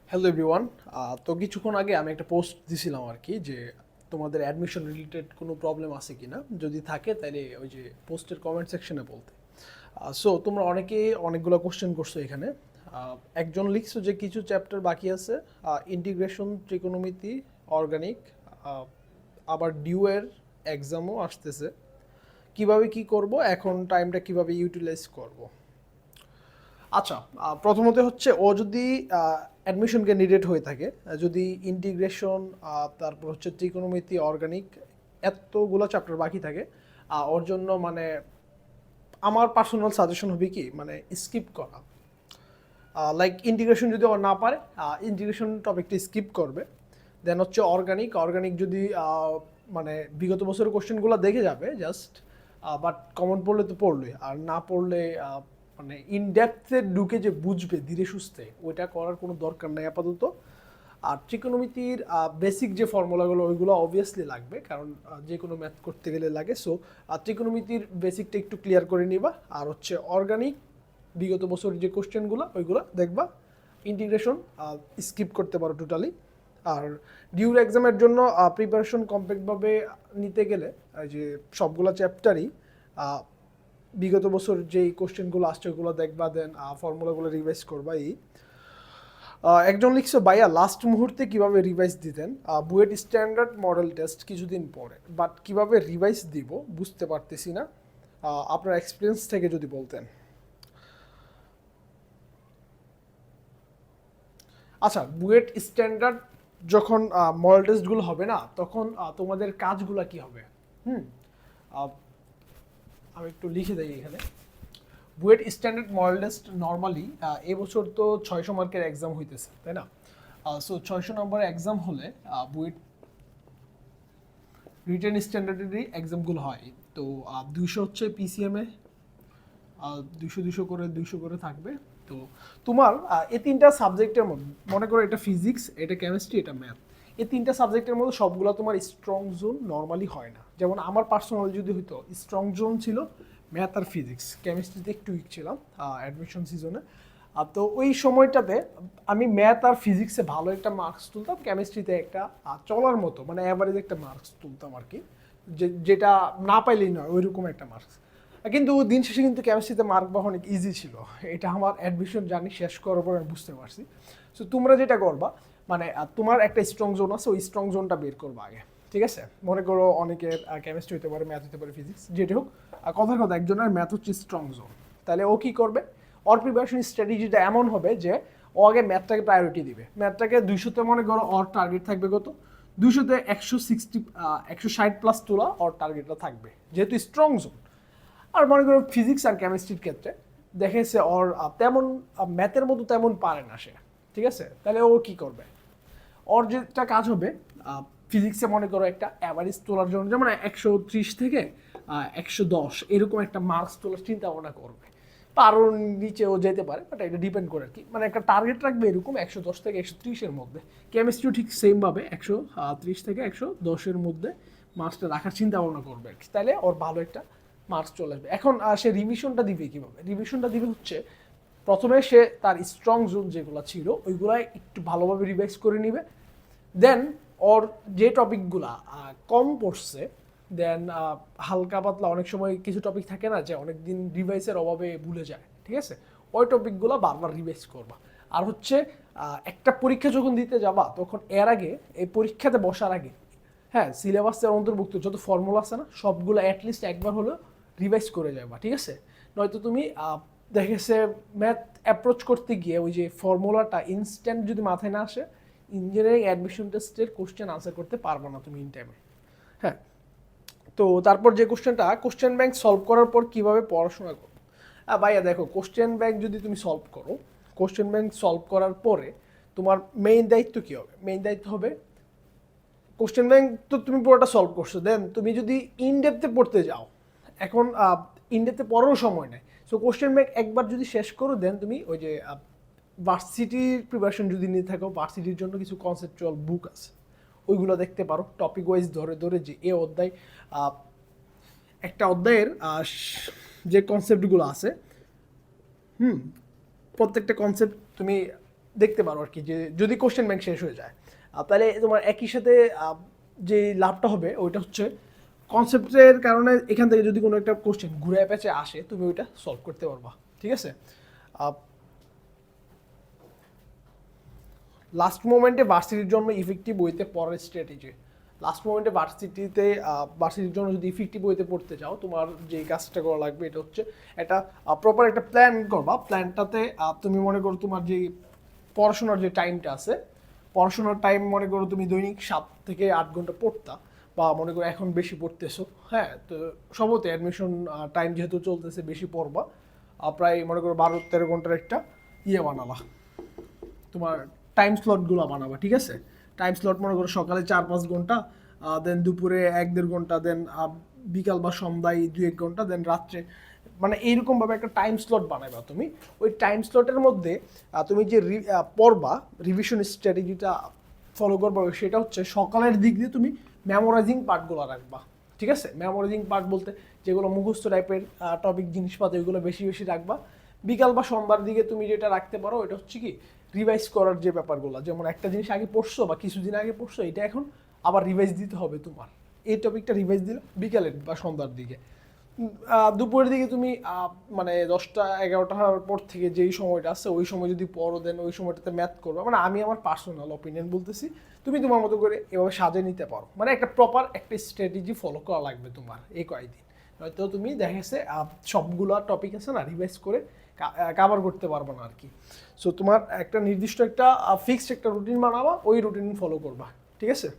Hello everyone. তো কিছুক্ষণ আগে আমি একটা পোস্ট দিছিলাম আর কি যে তোমাদের অ্যাডমিশন রিলেটেড কোনো প্রবলেম আছে কিনা, যদি থাকে তাহলে ওই যে পোস্টের কমেন্ট সেকশনে বলতে। সো তোমরা অনেকেই অনেকগুলো কোশ্চেন করছো এখানে। একজন লিখছো যে কিছু চ্যাপ্টার বাকি আছে, ইন্টিগ্রেশন, ত্রিকোণমিতি, অর্গানিক, আবার ডিউয়ের এক্সামও আসতেছে। কিভাবে কি করব, এখন টাইমটা কিভাবে ইউটিলাইজ করব। আচ্ছা, প্রথমত হচ্ছে ও যদি অ্যাডমিশন ক্যান্ডিডেট হয়ে থাকে, যদি ইন্টিগ্রেশন, তারপর হচ্ছে ত্রিকোণমিতি, অর্গানিক এতগুলো চ্যাপ্টার বাকি থাকে, ওর জন্য মানে আমার পার্সোনাল সাজেশন হবে কি মানে স্কিপ করা। লাইক ইন্টিগ্রেশন যদি ও না পারে, ইন্টিগ্রেশন টপিকটা স্কিপ করবে। দেন হচ্ছে অর্গানিক অর্গানিক যদি মানে বিগত বছরের কোশ্চেনগুলো দেখে যাবে জাস্ট, বাট কমন পড়লে তো পড়লে, আর না পড়লে মানে ইনডেপথে ঢুকে যে বুঝবে ধীরে সুস্থে, ওইটা করার কোনো দরকার নেই আপাতত। আর ট্রিকোণমিতির বেসিক যে ফর্মুলাগুলো ওইগুলো অবভিয়াসলি লাগবে, কারণ যে কোনো ম্যাথ করতে গেলে লাগে। সো ট্রিকোণমিতির বেসিকটা একটু ক্লিয়ার করে নিবা। আর হচ্ছে অর্গানিক বিগত বছরের যে কোশ্চেনগুলো ওইগুলো দেখবা। ইন্টিগ্রেশন স্কিপ করতে পারো টোটালি। আর ডিউর এক্সামের জন্য প্রিপারেশন কমপ্লিটভাবে নিতে গেলে এই যে সবগুলো চ্যাপ্টারই বিগত বছর যেই কোশ্চেনগুলো আসছে ওইগুলো দেখবা, দেন ফর্মুলাগুলো রিভাইজ করবা। একজন লিখছে ভাইয়া লাস্ট মুহূর্তে কিভাবে রিভাইজ দিতেন, বুয়েট স্ট্যান্ডার্ড মডেল টেস্ট কিছুদিন পরে, বাট কিভাবে রিভাইজ দিব বুঝতে পারতেছি না, আপনার এক্সপিরিয়েন্স থেকে যদি বলতেন। আচ্ছা, বুয়েট স্ট্যান্ডার্ড যখন মডেল টেস্টগুলো হবে না, তখন তোমাদের কাজগুলো কি হবে? হুম, আহ, আমি একটু লিখে দিই এখানে। BUET standard model test normally এবছর তো 600 মার্কের এক্সাম হইতেছে, তাই না? সো 600 নম্বরের এক্সাম হলে বুয়েট রিটেন স্ট্যান্ডার্ডেরই এক্সামগুলো হয়। তো 200 হচ্ছে পিসিএমএ, 200 200 করে 200 করে থাকবে। তো তোমার এই তিনটা সাবজেক্টের মধ্যে, মনে করো এটা ফিজিক্স, এটা কেমিস্ট্রি, এটা ম্যাথ, এই তিনটা সাবজেক্টের মধ্যে সবগুলো তোমার স্ট্রং জোন নর্মালি হয় না। যেমন আমার পার্সোনাল যদি হইতো, স্ট্রং জোন ছিল ম্যাথ আর ফিজিক্স, কেমিস্ট্রিতে একটু উইক ছিলাম অ্যাডমিশন সিজনে। তো ওই সময়টাতে আমি ম্যাথ আর ফিজিক্সে ভালো একটা মার্কস তুলতাম, কেমিস্ট্রিতে একটা চলার মতো মানে অ্যাভারেজ একটা মার্কস তুলতাম আর কি, যেটা না পাইলেই নয় ওইরকম একটা মার্কস। কিন্তু দিন শেষে কিন্তু কেমিস্ট্রিতে মার্ক পাওয়া অনেক ইজি ছিল। এটা আমার অ্যাডমিশন জার্নি শেষ করার পর আমি বুঝতে পারছি। সো তোমরা যেটা করবা মানে তোমার একটা স্ট্রং জোন আছে, ওই স্ট্রং জোনটা বের করবা আগে। ঠিক আছে, মনে করো অনেকের কেমিস্ট্রি হতে পারে, ম্যাথ হতে পারে, ফিজিক্স, যেটা হোক। কথার কথা একজনের ম্যাথ হচ্ছে স্ট্রং জোন, তাহলে ও কী করবে? ওর প্রিপারেশন স্ট্র্যাটেজিটা এমন হবে যে ও আগে ম্যাথটাকে প্রায়োরিটি দিবে। ম্যাথটাকে 200-তে মনে করো ওর টার্গেট থাকবে কত, 200-তে 160 160+ তোলা ওর টার্গেটটা থাকবে, যেহেতু স্ট্রং জোন। আর মনে করো ফিজিক্স আর কেমিস্ট্রির ক্ষেত্রে দেখেছে ওর তেমন ম্যাথের মতো তেমন পারে না সে, ঠিক আছে? তাহলে ও কি করবে? ওর যেটা কাজ হবে, ফিজিক্সে মনে করো একটা অ্যাভারেজ তোলার জন্য যেমন 130 থেকে 110 এরকম একটা মার্কস তোলার চিন্তা ভাবনা করবে। বা আরও নিচেও যেতে পারে, বাট এটা ডিপেন্ড করে আর কি। মানে একটা টার্গেট রাখবে এরকম 110 থেকে 130-এর মধ্যে। কেমিস্ট্রিও ঠিক সেমভাবে 130 থেকে 110-এর মধ্যে মার্কসটা রাখার চিন্তা ভাবনা করবে আর কি। তাহলে ওর ভালো একটা মার্কস চলে আসবে। এখন সে রিভিশনটা দিবে কীভাবে? রিভিশনটা দিবে হচ্ছে প্রথমে সে তার স্ট্রং জোন যেগুলো ছিল ওইগুলাই একটু ভালোভাবে রিভাইজ করে নিবে। দেন ওর যে টপিকগুলা কম পড়ছে, দেন হালকা পাতলা অনেক সময় কিছু টপিক থাকে না যে অনেক দিন রিভাইসের অভাবে ভুলে যায়, ঠিক আছে? ওই টপিকগুলো বারবার রিভাইজ করবা। আর হচ্ছে একটা পরীক্ষা যখন দিতে যাবা তখন এর আগে, এই পরীক্ষাতে বসার আগে, হ্যাঁ, সিলেবাসের অন্তর্ভুক্ত যত ফর্মুলা আছে না সবগুলো অ্যাটলিস্ট একবার হলেও রিভাইজ করে যাবা, ঠিক আছে? নয়তো তুমি দেখেছে ম্যাথ অ্যাপ্রোচ করতে গিয়ে ওই যে ফর্মুলাটা ইনস্ট্যান্ট যদি মাথায় না আসে, ইঞ্জিনিয়ারিং অ্যাডমিশন টেস্টের কোশ্চেন আনসার করতে পারবো না তুমি ইন টাইমে। হ্যাঁ, তো তারপর যে কোশ্চেনটা, কোশ্চেন ব্যাংক সলভ করার পর কিভাবে পড়াশোনা করো? ভাইয়া দেখো, কোশ্চেন ব্যাংক যদি তুমি সলভ করো, কোশ্চেন ব্যাংক সলভ করার পরে তোমার মেইন দায়িত্ব কী হবে? মেইন দায়িত্ব হবে কোশ্চেন ব্যাংক তো তুমি পুরোটা সলভ করছো, দেন তুমি যদি ইনডেপথে পড়তে যাও, এখন ইনডেপথে পড়ারও সময় নেই। সো কোশ্চেন ব্যাংক একবার যদি শেষ করো, দেন তুমি ওই যে ভার্সিটির প্রিপারেশন যদি নিয়ে থাকো, ভার্সিটির জন্য কিছু কনসেপচুয়াল বুক আছে, ওইগুলো দেখতে পারো। টপিক ওয়াইজ ধরে ধরে যে এ অধ্যায়, একটা অধ্যায়ের যে কনসেপ্টগুলো আছে, প্রত্যেকটা কনসেপ্ট তুমি দেখতে পারো আর কি, যে যদি কোশ্চেন ব্যাংক শেষ হয়ে যায় তাহলে তোমার একই সাথে যে লাভটা হবে ওইটা হচ্ছে কনসেপ্টের কারণে এখান থেকে যদি কোনো একটা কোশ্চেন ঘুরে পেঁচে আসে তুমি ওইটা সলভ করতে পারবা, ঠিক আছে। লাস্ট মোমেন্টে ভার্সিটির জন্য ইফেক্টিভ বইতে পড়ার স্ট্র্যাটেজি। লাস্ট মোমেন্টে ভার্সিটির জন্য যদি ইফেক্টিভ বইতে পড়তে চাও, তোমার যে কাজটা করা লাগবে এটা হচ্ছে একটা প্রপার একটা প্ল্যান করবা। প্ল্যানটাতে তুমি মনে করো তোমার যে পড়াশোনার যে টাইমটা আছে, পড়াশোনার টাইম মনে করো তুমি দৈনিক 7 থেকে 8 ঘন্টা পড়তা, বা মনে করো এখন বেশি পড়তেছো, হ্যাঁ, তো সম্ভবত অ্যাডমিশন টাইম যেহেতু চলতেছে বেশি পড়বা, প্রায় মনে করো 12-13 ঘন্টার একটা বানালা, তোমার টাইম স্লটগুলো বানাবা, ঠিক আছে। টাইম স্লট মনে করো সকালে 4-5 ঘন্টা, দেন দুপুরে 1-1.5 ঘন্টা, দেন বিকাল বা সন্ধ্যায় 2-1 ঘন্টা, দেন রাত্রে, মানে এইরকমভাবে একটা টাইম স্লট বানাবা তুমি। ওই টাইম স্লটের মধ্যে তুমি যে পড়বা, রিভিশন স্ট্র্যাটেজিটা ফলো করবা, সেটা হচ্ছে সকালের দিক দিয়ে তুমি মেমোরাইজিং পার্টগুলো রাখবা, ঠিক আছে। মেমোরাইজিং পার্ট বলতে যেগুলো মুখস্থ টাইপের টপিক জিনিসপাতি ওইগুলো বেশি বেশি রাখবা। বিকাল বা সন্ধ্যার দিকে তুমি যেটা রাখতে পারো এটা হচ্ছে কি রিভাইজ করার যে ব্যাপারগুলো, যেমন একটা জিনিস আগে পড়ছো বা কিছুদিন আগে পড়ছো, এটা এখন আবার রিভাইজ দিতে হবে তোমার। এই টপিকটা রিভাইজ দিলে বিকালের বা সন্ধ্যার দিকে। দুপুরের দিকে তুমি মানে 10টা-11টার পর থেকে যেই সময়টা আছে ওই সময় যদি পড়ো, দেন ওই সময়টাতে ম্যাথ করবে। মানে আমি আমার পার্সোনাল অপিনিয়ন বলতেছি, তুমি তোমার মতো করে এভাবে সাজিয়ে নিতে পারো। মানে একটা প্রপার একটা স্ট্র্যাটেজি ফলো করা লাগবে তোমার এই কয়েকদিন, হয়তো তুমি দেখেছে সবগুলো টপিক আছে না রিভাইজ করে কাভার করতে পারবো না আর কি। সো তোমার একটা নির্দিষ্ট একটা ফিক্সড একটা রুটিন বানাবা, ওই রুটিন ফলো করবা, ঠিক আছে।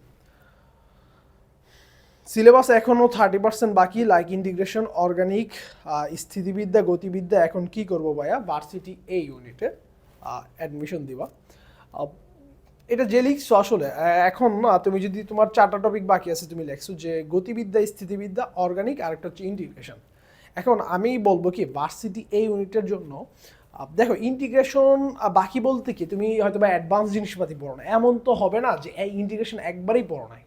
সিলেবাস এখনও 30% বাকি, লাইক ইন্টিগ্রেশন, অর্গানিক, স্থিতিবিদ্যা, গতিবিদ্যা। এখন কি করবো ভাইয়া, ভার্সিটি এই ইউনিটে অ্যাডমিশন দিবা। এটা যে লিখছো আসলে এখন তুমি যদি তোমার 4টা টপিক বাকি আছে, তুমি লেখছো যে গতিবিদ্যা, স্থিতিবিদ্যা, অর্গানিক আর একটা হচ্ছে ইন্টিগ্রেশন। এখন আমি বলবো কি ভার্সিটি এই ইউনিটের জন্য দেখো ইন্টিগ্রেশন বাকি বলতে কি তুমি হয়তো বা অ্যাডভান্স জিনিসপাতি পড়ো না, এমন তো হবে না যে এই ইন্টিগ্রেশন একবারই পড়ো নাই।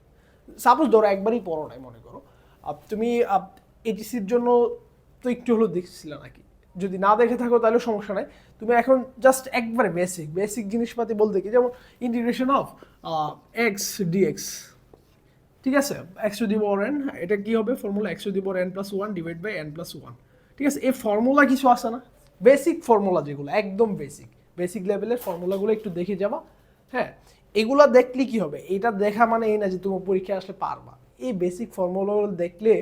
সাপোজ ধরো একবারই পড়ো নাই, মনে করো তুমি এটিসির জন্য তো একটু হলেও দেখছিলে নাকি, যদি না দেখে থাকো তাহলে সমস্যা নাই। তুমি এখন জাস্ট একবারে বেসিক জিনিসপাতি বলতে কি, যেমন ইন্টিগ্রেশন অফ এক্স ডিএক্স, ঠিক আছে, X to the power N, এটা কি হবে formula, X to the power N plus 1 divide by N plus 1, ঠিক আছে। এই ফর্মুলা কিছু আছে না, বেসিক ফর্মুলা যেগুলো একদম বেসিক লেভেলের ফর্মুলাগুলো একটু দেখে যাবা, হ্যাঁ। এগুলা দেখলে কি হবে, এটা দেখা মানে এই না যে তুমি পরীক্ষায় আসলে পারবা। এই বেসিক ফর্মুলাগুলো দেখলে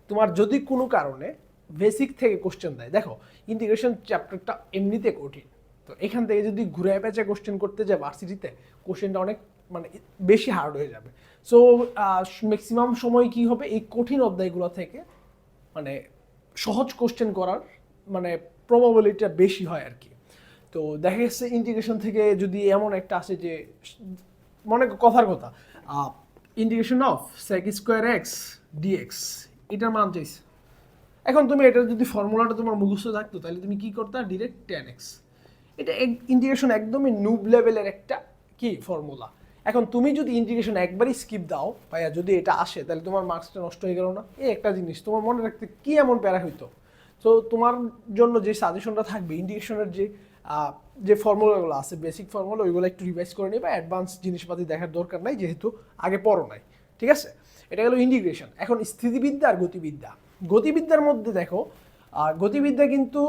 তোমার যদি কোনো কারণে বেসিক থেকে কোশ্চেন দেয়, দেখো ইন্টিগ্রেশন চ্যাপ্টারটা এমনিতে কঠিন, তো এখান থেকে যদি ঘুরে পেঁচে কোশ্চেন করতে যায় ভার্সিটিতে, কোশ্চেনটা অনেক মানে বেশি হার্ড হয়ে যাবে। সো ম্যাক্সিমাম সময় কি হবে, এই কঠিন অধ্যায়গুলো থেকে মানে সহজ কোশ্চেন করার মানে প্রবাবিলিটিটা বেশি হয় আর কি। তো দেখা গেছে ইন্টিগ্রেশন থেকে যদি এমন একটা আসে যে মনে কথার কথা integration of sec square X DX, এটার মান চাইছে। এখন তুমি এটা যদি ফর্মুলাটা তোমার মুখস্থ থাকতো তাহলে তুমি কি করতে, ডিরেক্ট 10x। এটা ইন্টিগ্রেশন একদমই নুব লেভেলের একটা কি ফর্মুলা। এখন তুমি যদি ইন্টিগ্রেশন একবারই স্কিপ দাও ভাইয়া, যদি এটা আসে তাহলে তোমার মার্কসটা নষ্ট হয়ে গেল না। এই একটা জিনিস তোমার মনে রাখতে কি এমন প্যারা হইতো। তো তোমার জন্য যে সাজেশনটা থাকবে, ইন্টিগ্রেশনের যে ফর্মুলাগুলো আছে বেসিক ফর্মুলা, ওইগুলো একটু রিভাইজ করে নিবা, অ্যাডভান্স জিনিসপাতি দেখার দরকার নাই যেহেতু আগে পড়ো নাই, ঠিক আছে। এটা গেল ইন্টিগ্রেশন। এখন স্থিতিবিদ্যা আর গতিবিদ্যার মধ্যে দেখো গতিবিদ্যা কিন্তু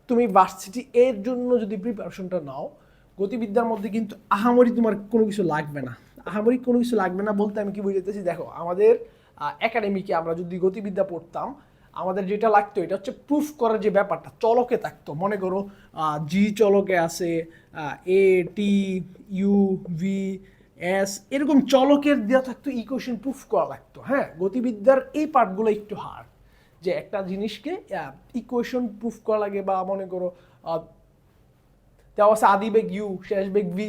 তুমি ভার্সিটি এর জন্য যদি প্রিপারেশনটা নাও, গতিবিদ্যার মধ্যে কিন্তু আহামরি তোমার কোনো কিছু লাগবে না। বলতে আমি কি বুঝাইতেছি, দেখো আমাদের একাডেমিকে আমরা যদি গতিবিদ্যা পড়তাম, আমাদের যেটা লাগতো এটা হচ্ছে প্রুফ করার যে ব্যাপারটা চলকে থাকতো। মনে করো জি চলকে আছে, এ টি ইউ ভি এস, এরকম চলকের দেওয়া থাকতো, ইকুয়েশন প্রুফ করা লাগতো। হ্যাঁ, গতিবিদ্যার এই পার্টগুলো একটু হার্ড, যে একটা জিনিসকে ইকুয়েশন প্রুফ করা লাগে, বা মনে করো দেওয়া আছে আদি বেগ ইউ শেষ বেগ ভি,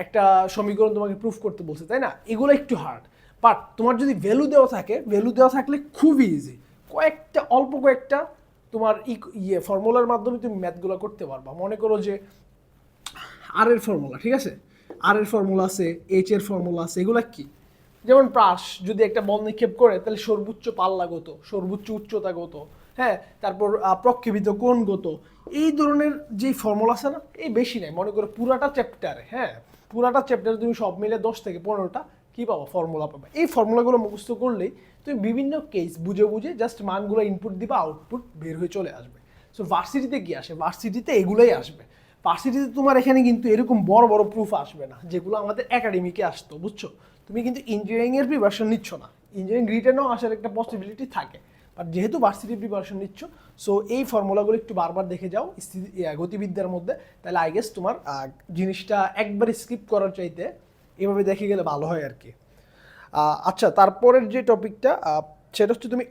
একটা সমীকরণ তোমাকে প্রুফ করতে বলছে, তাই না, এগুলো একটু হার্ড। বাট তোমার যদি ভ্যালু দেওয়া থাকলে খুবই ইজি, অল্প কয়েকটা তোমার ফর্মুলার মাধ্যমে তুমি ম্যাথগুলো করতে পারবা। মনে করো যে আর এর ফর্মুলা, ঠিক আছে, আর এর ফর্মুলা আছে, এইচ এর ফর্মুলা আছে, এগুলা কি, যেমন প্রাস যদি একটা বল নিক্ষেপ করে তাহলে সর্বোচ্চ পাল্লা কত, সর্বোচ্চ উচ্চতা কত, হ্যাঁ, তারপর প্রক্ষেপিত কোণগত, এই ধরনের যে ফর্মুলা আছে না, এই বেশি নাই, মনে করো পুরাটা চ্যাপ্টারে, হ্যাঁ পুরাটা চ্যাপ্টারে তুমি সব মিলে 10 থেকে 15টা কি পাবো, ফর্মুলা পাবে। এই ফর্মুলাগুলো মুখস্থ করলেই তুমি বিভিন্ন কেস বুঝে বুঝে জাস্ট মানগুলো ইনপুট দিবা, আউটপুট বের হয়ে চলে আসবে। সো ভার্সিটিতে কি আসে, ভার্সিটিতে এগুলোই আসবে। ভার্সিটিতে তোমার এখানে কিন্তু এরকম বড় বড় প্রুফ আসবে না যেগুলো আমাদের একাডেমিকে আসতো, বুঝছো? তুমি কিন্তু ইঞ্জিনিয়ারিং এর প্রিপারেশন নিচ্ছ না, ইঞ্জিনিয়ারিং রিটেনও আসার একটা পসিবিলিটি থাকে, বাট যেহেতু ভার্সিটি প্রিপারেশন নিচ্ছ, সো এই ফর্মুলাগুলো একটু বারবার দেখে যাও গতিবিদ্যার মধ্যে, তাহলে আই গেস তোমার জিনিসটা একবার স্কিপ করার চাইতে এভাবে দেখে গেলে ভালো হয় আর কি। আচ্ছা, তারপরের যে টপিকটা সেটা হচ্ছে তুমি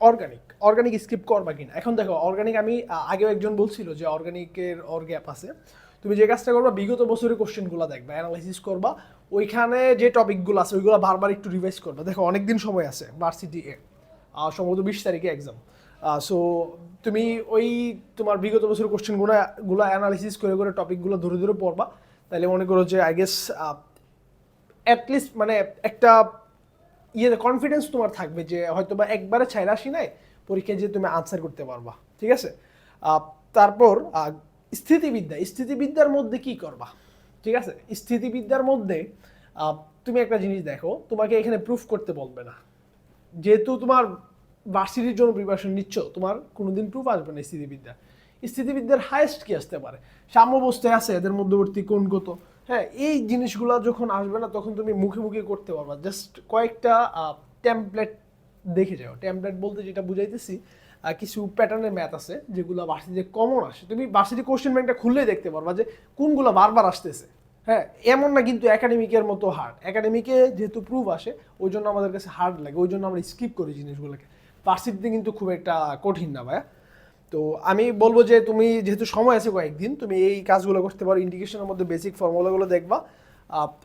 অর্গানিক স্কিপ করবা কিনা। এখন দেখো অর্গানিক, আমি আগেও একজন বলছিল যে অর্গানিকের গ্যাপ আছে। তুমি যে কাজটা করবা, বিগত বছরের কোশ্চেনগুলো দেখবা, অ্যানালাইসিস করবা, ওইখানে যে টপিকগুলো আছে ওইগুলো বারবার একটু রিভাইজ করবা। দেখো অনেকদিন সময় আছে ভার্সিটি সম্ভবত 20 তারিখে এক্সাম। সো তুমি ওই তোমার বিগত বছরের কোশ্চেনগুলো অ্যানালাইসিস করে করে টপিকগুলো ধরে ধরে পড়বা, তাহলে মনে করো যে আই গেস অ্যাটলিস্ট মানে একটা কনফিডেন্স তোমার থাকবে যে হয়তো বা একবারে ছাইরা আসি নাই, পরীক্ষায় যে তুমি আনসার করতে পারবা, ঠিক আছে? তারপর স্থিতিবিদ্যার মধ্যে কি করবা, ঠিক আছে? স্থিতিবিদ্যার মধ্যে তুমি একটা জিনিস দেখো, তোমাকে এখানে প্রুফ করতে বলবে না, যেহেতু তোমার ভার্সিটির জন্য প্রিপারেশন নিচ্ছ, তোমার কোনোদিন প্রুফ আসবে না। স্থিতিবিদ্যার হাইয়েস্ট কি আসতে পারে, সাম্যাবস্থায় আছে, এদের মধ্যবর্তী কোণগত, হ্যাঁ এই জিনিসগুলো যখন আসবে না তখন তুমি মুখে মুখে করতে পারবা। জাস্ট কয়েকটা টেমপ্লেট দেখে যাও। টেমপ্লেট বলতে যেটা বুঝাইতেছি, কিছু প্যাটার্নের ম্যাথ আছে যেগুলো ভার্সিটিতে কমন আসে, তুমি ভার্সিটি কোশ্চেন ব্যাংকটা খুললেই দেখতে পারবা যে কোনগুলো বারবার আসতেছে। হ্যাঁ, এমন না কিন্তু একাডেমিকের মতো হার্ড, একাডেমিকে যেহেতু প্রুফ আসে ওই জন্য আমাদের কাছে হার্ড লাগে, ওই জন্য আমরা স্কিপ করি জিনিসগুলোকে। ভার্সিটিতে কিন্তু খুব একটা কঠিন না ভাইয়া। তো আমি বলবো যে তুমি যেহেতু সময় আছে কয়েকদিন, তুমি এই কাজগুলো করতে পারো। ইন্ডিকেশনের মধ্যে বেসিক ফর্মুলাগুলো দেখবা,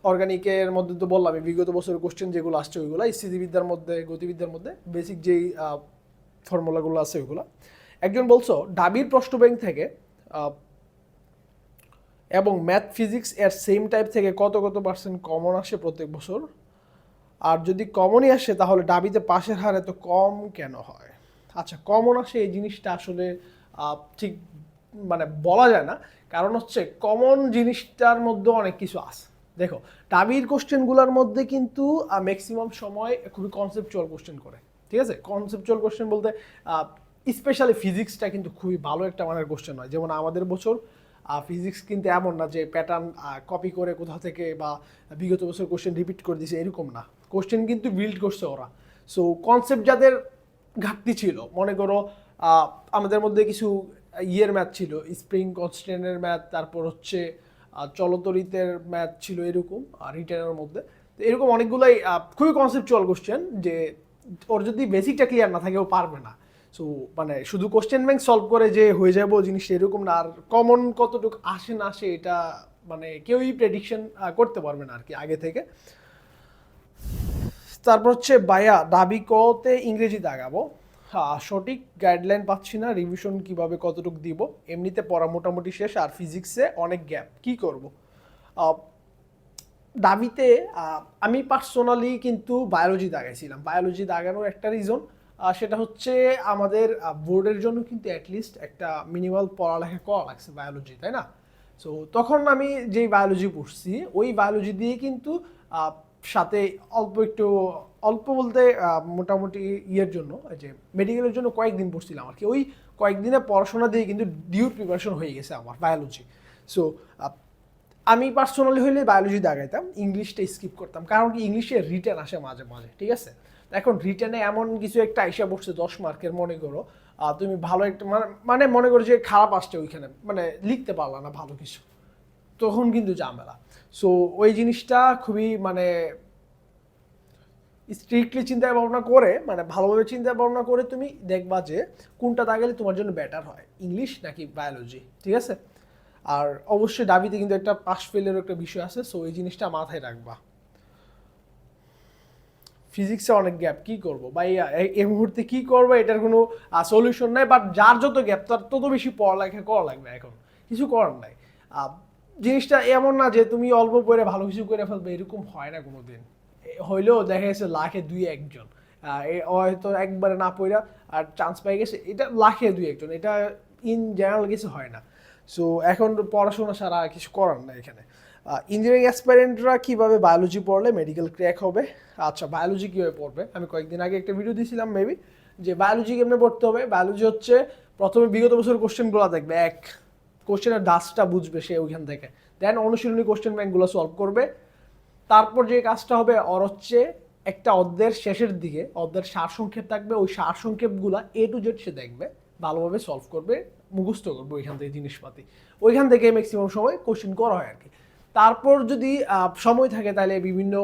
অর্গানিকের মধ্যে তো বললাম বিগত বছরের কোশ্চেন যেগুলো আসছে ওইগুলো, স্থিতিবিদ্যার মধ্যে গতিবিদ্যার মধ্যে বেসিক যেই ফর্মুলাগুলো আছে ওইগুলো। একজন বলছো ডাবির প্রশ্ন ব্যাংক থেকে এবং ম্যাথ ফিজিক্স এর সেম টাইপ থেকে কত কত পার্সেন্ট কমন আসে প্রত্যেক বছর, আর যদি কমনই আসে তাহলে ডাবিতে পাশের হার এত কম কেন হয়? আচ্ছা, কমন আসে এই জিনিসটা আসলে ঠিক মানে বলা যায় না, কারণ হচ্ছে কমন জিনিসটার মধ্যে অনেক কিছু আছে। দেখো ডাবির কোশ্চেনগুলোর মধ্যে কিন্তু ম্যাক্সিমাম সময় খুবই কনসেপচুয়াল কোশ্চেন করে, ঠিক আছে? কনসেপচুয়াল কোশ্চেন বলতে স্পেশালি ফিজিক্সটা কিন্তু খুবই ভালো একটা মানের কোশ্চেন হয়। যেমন আমাদের বছর ফিজিক্স কিন্তু এমন না যে প্যাটার্ন কপি করে কোথাও থেকে বা বিগত বছর কোশ্চেন রিপিট করে দিয়েছে, এরকম না। কোশ্চেন কিন্তু বিল্ড করছে ওরা। সো কনসেপ্ট যাদের ঘাটতি ছিল, মনে করো আমাদের মধ্যে কিছু ইয়ের ম্যাথ ছিল, স্প্রিং কনস্ট্যান্টের ম্যাথ, তারপর হচ্ছে চলতরিতের ম্যাথ ছিল এরকম রিটেনের মধ্যে। তো এরকম অনেকগুলাই খুবই কনসেপচুয়াল কোশ্চেন, যে ওর যদি বেসিকটা ক্লিয়ার না থাকে ও পারবে না। সো মানে শুধু কোশ্চেন ব্যাংক সলভ করে যে হয়ে যাবো জিনিসটা এরকম না। আর কমন কতটুকু আসে না আসে এটা মানে কেউই প্রেডিকশন করতে পারবে না আর কি আগে থেকে। তারপর হচ্ছে বায়া দাবি কতে ইংরেজি দাগাবো, সঠিক গাইডলাইন পাচ্ছি না, রিভিশন কিভাবে কতটুকু দিব, এমনিতে পড়া মোটামুটি শেষ, আর ফিজিক্সে অনেক গ্যাপ, কি করব? দাবিতে আমি পার্সোনালি কিন্তু বায়োলজি দাগাইছিলাম। বায়োলজি দাগানোর একটা রিজন সেটা হচ্ছে আমাদের বোর্ডের জন্য কিন্তু অ্যাটলিস্ট একটা মিনিমাল পড়ালেখা করা লাগছে বায়োলজি, তাই না? সো তখন আমি যেই বায়োলজি পড়ছি ওই বায়োলজি দিয়ে কিন্তু সাথে অল্প বলতে মোটামুটি ইয়ের জন্য, যে মেডিকেলের জন্য কয়েকদিন পড়ছিলাম আর কি। ওই কয়েকদিনে পড়াশোনা দিয়ে কিন্তু ডিউর প্রিপারেশন হয়ে গেছে আমার বায়োলজি। সো আমি পার্সোনালি হইলে বায়োলজি দাগাইতাম, ইংলিশটা স্কিপ করতাম, কারণ কি ইংলিশে রিটেন আসে মাঝে মাঝে, ঠিক আছে? এখন রিটেনে এমন কিছু একটা আইসা পড়ছে 10 মার্কের, মনে করো তুমি ভালো একটা মানে মনে করো যে খারাপ আসছে ওইখানে, মানে লিখতে পারলা না ভালো কিছু, তখন কিন্তু ঝামেলা। সো ওই জিনিসটা খুবই মানে স্ট্রিক্টলি চিন্তা ভাবনা করে, মানে ভালোভাবে চিন্তা ভাবনা করে তুমি দেখবা যে কোনটা দাগালে তোমার জন্য বেটার হয়, ইংলিশ নাকি বায়োলজি, ঠিক আছে? আর অবশ্যই দাবিতে কিন্তু একটা পাস ফেলের একটা বিষয় আছে, সো এই জিনিসটা মাথায় রাখবা। ফিজিক্সে অনেক গ্যাপ, কি করবো ভাই এই মুহূর্তে, কি করবো এটার কোনো সলিউশন নাই, বাট যার যত গ্যাপ তার তত বেশি পড়ালেখা করা লাগবে, এখন কিছু করার নাই। জিনিসটা এমন না যে তুমি অল্প পড়ে ভালো কিছু করে ফেলবে, এরকম হয় না কোনো দিন। হইলেও দেখা গেছে লাখে 2-1 জন। হয়তো একবারে না পড়া আর চান্স পাই গেছে, এটা লাখে দুই একজন, এটা ইন জেনারেল কিছু হয় না। সো এখন পড়াশোনা ছাড়া কিছু করার না এখানে। ইঞ্জিনিয়ারিং অ্যাসপারেন্টরা কীভাবে বায়োলজি পড়লে মেডিকেল ক্র্যাক হবে? আচ্ছা, বায়োলজি কীভাবে পড়বে, আমি কয়েকদিন আগে একটা ভিডিও দিয়েছিলাম মেবি, যে বায়োলজি কেমনে পড়তে হবে। বায়োলজি হচ্ছে প্রথমে বিগত বছরের কোশ্চেনগুলো দেখবে, এক কোশ্চেনের ডাসটা বুঝবে সে ওইখান থেকে, দেন অনুশীলনী কোশ্চেন ব্যাংকগুলো সলভ করবে। তারপর যে কাজটা হবে ওর হচ্ছে একটা অধ্যায়ের শেষের দিকে অধ্যায়ের সারসংক্ষেপ থাকবে, ওই সারসংক্ষেপগুলো A to Z সে দেখবে, ভালোভাবে সলভ করবে, মুখস্থ করবে ওইখান থেকে জিনিসপাতি, ওইখান থেকে ম্যাক্সিমাম সময় কোশ্চেন করা হয় আর কি। তারপর যদি সময় থাকে তাহলে বিভিন্ন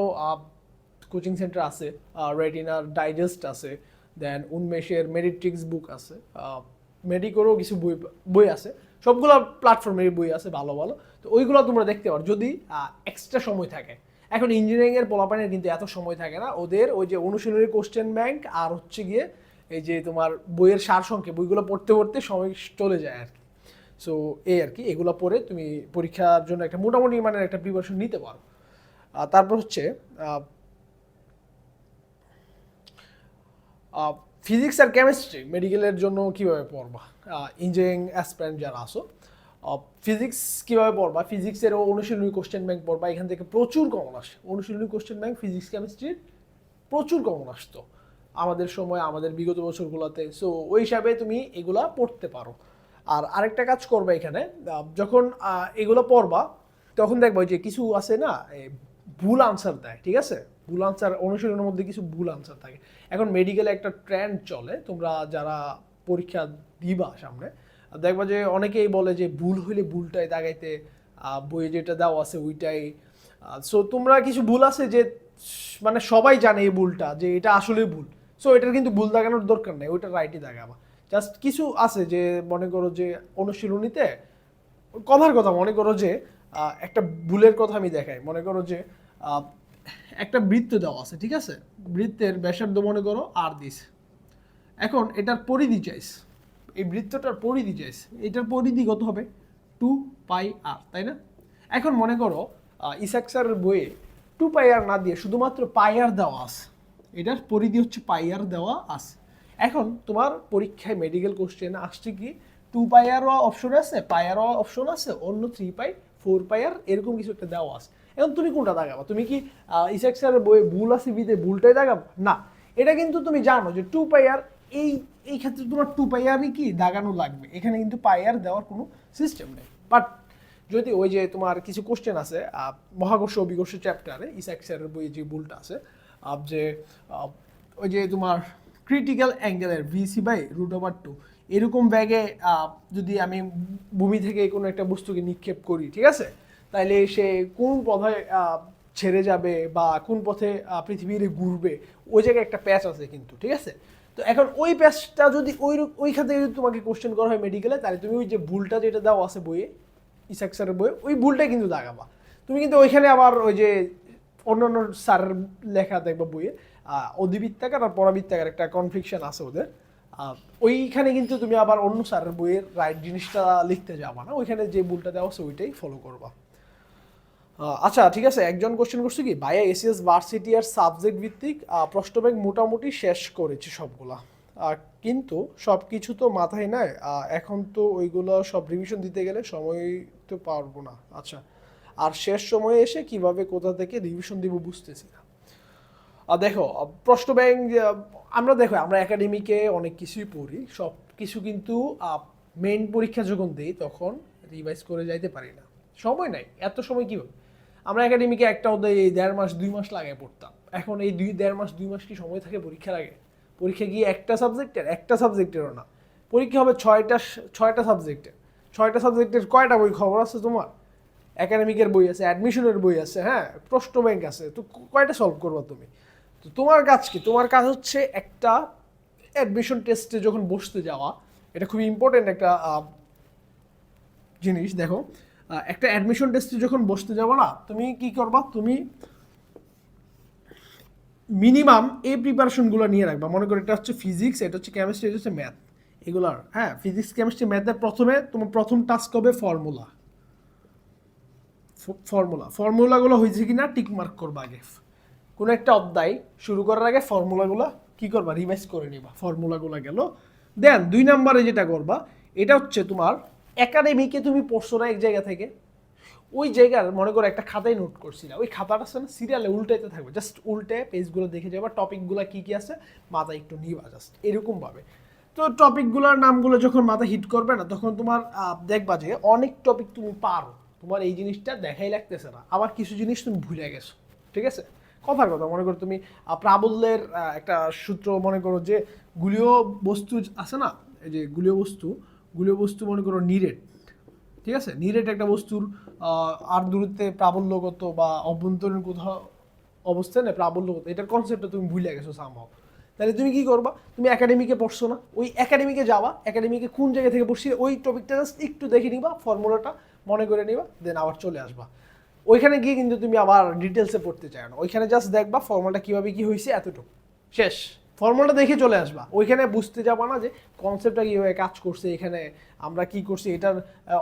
কোচিং সেন্টার আছে, রেটিনার ডাইজেস্ট আছে, দেন উন্মেষের মেডিট্রিক্স বুক আছে, মেডিকোরও কিছু বই আছে, সবগুলো প্ল্যাটফর্মের বই আছে ভালো ভালো, তো ওইগুলো তোমরা দেখতে পারো যদি এক্সট্রা সময় থাকে। এখন ইঞ্জিনিয়ারিংয়ের পোলাপানের কিন্তু এত সময় থাকে না, ওদের ওই যে অনুশীলনী কোশ্চেন ব্যাংক আর হচ্ছে গিয়ে এই যে তোমার বইয়ের সারসংক্ষেপ বইগুলো পড়তে পড়তে সময় চলে যায় আর কি। সো এই আর কি, এগুলো পড়ে তুমি পরীক্ষার জন্য একটা মোটামুটি মানের একটা প্রিপারেশন নিতে পারো। তারপর হচ্ছে ফিজিক্স আর কেমিস্ট্রি মেডিকেলের জন্য কীভাবে পড়বা, ইঞ্জিনিয়ারিং অ্যাসপিরেন্ট যারা আসো, ফিজিক্স কীভাবে পড়বা, ফিজিক্সেরও অনুশীলনী কোশ্চেন ব্যাংক পড়বা, এখান থেকে প্রচুর কমন আসে। অনুশীলনী কোশ্চেন ব্যাংক ফিজিক্স কেমিস্ট্রির প্রচুর কমন আসতো আমাদের সময়, আমাদের বিগত বছরগুলোতে। সো ওই হিসাবে তুমি এগুলা পড়তে পারো। আর আরেকটা কাজ করবা এখানে, যখন এগুলো পড়বা তখন দেখবা যে কিছু আছে না ভুল আনসার দেয়, ঠিক আছে, ভুল আনসার অনুশীলনের মধ্যে কিছু ভুল আনসার থাকে। এখন মেডিকেলে একটা ট্রেন্ড চলে, তোমরা যারা পরীক্ষা দিবা সামনে দেখবা যে অনেকেই বলে যে ভুল হইলে ভুলটাই দাগাইতে, বইয়ে যেটা দেওয়া আছে ওইটাই। সো তোমরা কিছু ভুল আছে যে মানে সবাই জানে এই ভুলটা যে এটা আসলে ভুল, সো এটার কিন্তু ভুল দাগানোর দরকার নেই, ওইটা রাইটই দাগাবা। জাস্ট কিছু আছে যে মনে করো যে অনুশীলনীতে কথার কথা মনে করো যে একটা ভুলের কথা আমি দেখাই, মনে করো যে একটা বৃত্ত দেওয়া আছে, ঠিক আছে, বৃত্তের ব্যাসার্ধ মনে করো আর দিস, এখন এটার পরিধি চাইস, এই বৃত্তটার পরিধি চাইস, এটার পরিধি কত হবে 2πr, তাই না? এখন মনে করো ইসাক স্যারের বইয়ে 2πr না দিয়ে শুধুমাত্র πr দেওয়া আছে, এটার পরিধি হচ্ছে πr দেওয়া আছে। এখন তোমার পরীক্ষায় মেডিকেল কোশ্চেন আসছে কি 2πr অপশন আছে, πr অপশন আছে, অন্য 3π 4πr এরকম কিছু একটা দেওয়া আছে। এখন তুমি কোনটা দাগাবা? তুমি কি ইসাক স্যারের বইয়ে ভুল আছে বিদে ভুলটাই দাগাবা? না, এটা কিন্তু তুমি জানো যে 2πr এই ক্ষেত্রে তোমার 2πrই কি দাগানো লাগবে, এখানে কিন্তু πr দেওয়ার কোনো সিস্টেম নেই। বাট যদি ওই যে তোমার কিছু কোশ্চেন আছে মহাকর্ষ অভিকর্ষ চ্যাপ্টারে ইসাক স্যারের বইয়ে যে ভুলটা আছে, যে ওই যে তোমার ক্রিটিক্যাল অ্যাঙ্গেলের VC/√2 এরকম ব্যাগে যদি আমি ভূমি থেকে কোনো একটা বস্তুকে নিক্ষেপ করি, ঠিক আছে, তাইলে সে কোন পথে ছেড়ে যাবে বা কোন পথে পৃথিবীর ঘুরবে, ওই জায়গায় একটা প্যাচ আছে কিন্তু, ঠিক আছে। তো এখন ওই প্যাচটা যদি ওইখান থেকে যদি তোমাকে কোশ্চেন করা হয় মেডিকেলে, তাহলে তুমি ওই যে ভুলটা যেটা দেওয়া আছে বইয়ে ইসাক স্যারের বইয়ে ওই ভুলটাই কিন্তু দাগাবা। তুমি কিন্তু ওইখানে আবার ওই যে অন্যান্য স্যারের লেখা দেখবা বইয়ে অধিবৃত্তাকার আর পরাবৃত্তাকার একটা কনফ্লিকশন আছে ওদের, ওইখানে কিন্তু তুমি আবার অন্য স্যারের বইয়ের রাইট জিনিসটা লিখতে যাবা না, ওইখানে যে ভুলটা দেওয়া আছে ওইটাই ফলো করবা। আচ্ছা ঠিক আছে, একজন কোশ্চেন করছে কি ভাইয়া এসিএস ভার্সিটি আর সাবজেক্ট ভিত্তিক প্রশ্ন ব্যাংক মোটামুটি শেষ করেছি সবগুলা, কিন্তু সব কিছু তো মাথায় নাই, এখন তো ওইগুলো সব রিভিশন দিতে গেলে সময় তো পারবো না। আচ্ছা, আর শেষ সময়ে এসে কিভাবে কোথা থেকে রিভিশন দিব বুঝতেছি না। দেখো প্রশ্ন ব্যাংক আমরা আমরা একাডেমিকে অনেক কিছুই পড়ি, সব কিছু কিন্তু মেইন পরীক্ষা যখন দিই তখন রিভাইজ করে যাইতে পারি না, সময় নাই, এত সময় কীভাবে। আমরা একাডেমিকে একটা অধ্যায় 1.5 মাস 2 মাস লাগায় পড়তাম, এখন এই 1.5 মাস 2 মাস কি সময় থাকে পরীক্ষার আগে? পরীক্ষা গিয়ে একটা সাবজেক্টেরও না, পরীক্ষা হবে 6টা সাবজেক্টের কয়টা বই খবর আছে তোমার? একাডেমিকের বই আছে, অ্যাডমিশনের বই আছে, হ্যাঁ, প্রশ্ন ব্যাংক আছে, তো কয়টা সলভ করবা তুমি? তো তোমার কাজ কি? তোমার কাজ হচ্ছে একটা অ্যাডমিশন টেস্টে যখন বসতে যাওয়া, এটা খুবই ইম্পর্টেন্ট একটা জিনিস। দেখো একটা অ্যাডমিশন টেস্টে যখন বসতে যাবো না, তুমি কি করবা? তুমি মিনিমাম এই প্রিপারেশনগুলো নিয়ে রাখবা। মনে করো এটা হচ্ছে ফিজিক্স, এটা হচ্ছে কেমিস্ট্রি, এটা হচ্ছে ম্যাথ, এগুলার, হ্যাঁ, ফিজিক্স কেমিস্ট্রি ম্যাথের প্রথমে তোমার প্রথম টাস্ক হবে ফর্মুলাগুলো হয়েছে কি না টিক মার্ক করবা আগে। কোনো একটা অধ্যায় শুরু করার আগে ফর্মুলাগুলো কি করবা, রিভাইজ করে নিবা, ফর্মুলাগুলো গেল। দেন 2 নম্বরে যেটা করবা, এটা হচ্ছে তোমার একাডেমিকে তুমি পড়ছো না এক জায়গা থেকে, ওই জায়গার মনে করো একটা খাতায় নোট করছিলা, ওই খাতাটা আছে না সিরিয়ালে উল্টাইতে থাকবে, জাস্ট উল্টে পেজগুলো দেখে যাবা, টপিকগুলো কি কি আছে মাথায় একটু নিবা জাস্ট এরকমভাবে। তো টপিকগুলোর নামগুলো যখন মাথায় হিট করবে না, তখন তোমার দেখবা যে অনেক টপিক তুমি পারো, তোমার এই জিনিসটা দেখাই লাগতেছে না, আবার কিছু জিনিস তুমি ভুলে গেছো, ঠিক আছে। কথার কথা মনে করো তুমি প্রাবল্যের একটা সূত্র মনে করো যে গুলীয় বস্তু আছে না, এই যে গুলীয় বস্তু মনে করো নিরেট, ঠিক আছে, নিরেট একটা বস্তুর আর দূরত্বে প্রাবল্যগত বা অভ্যন্তরীণ কোথাও অবস্থানে প্রাবল্যগত, এটার কনসেপ্টটা তুমি ভুলে গেছো সামহাও। তাহলে তুমি কি করবা, তুমি একাডেমিকে পড়ছো না, ওই একাডেমিকে যাবা, একাডেমিকে কোন জায়গা থেকে পড়ছি ওই টপিকটা জাস্ট একটু দেখে নিবা, ফর্মুলাটা মনে করে নিবা, দেন আবার চলে আসবা। ওইখানে গিয়ে কিন্তু তুমি আবার ডিটেলসে পড়তে চাও না, ওইখানে জাস্ট দেখবা ফর্মুলাটা কীভাবে কী হয়েছে, এতটুকু শেষ। ফর্মুলাটা দেখে চলে আসবা, ওইখানে বুঝতে যাবা না যে কনসেপ্টটা কীভাবে কাজ করছে, এখানে আমরা কি করছি, এটার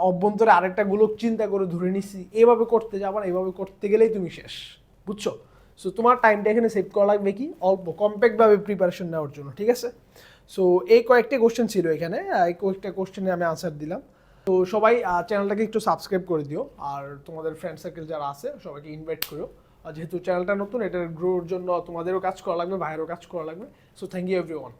অভ্যন্তরে আরেকটা গোলক চিন্তা করে ধরে নিচ্ছি, এভাবে করতে যাবা না, এইভাবে করতে গেলেই তুমি শেষ, বুঝছো। সো তোমার টাইমটা এখানে সেভ করা লাগবে কি অল্প কম্প্যাক্টভাবে প্রিপারেশন নেওয়ার জন্য, ঠিক আছে। সো এই কয়েকটা কোশ্চেন ছিল এখানে, এই কয়েকটা কোশ্চেনে আমি আনসার দিলাম। তো সবাই চ্যানেলটাকে একটু সাবস্ক্রাইব করে দিও, আর তোমাদের ফ্রেন্ড সার্কেল যারা আছে সবাইকে ইনভাইট করো, যেহেতু চ্যানেলটা নতুন, এটার গ্রোর জন্য তোমাদেরও কাজ করা লাগবে, বাইরেও কাজ করা লাগবে। So thank you everyone.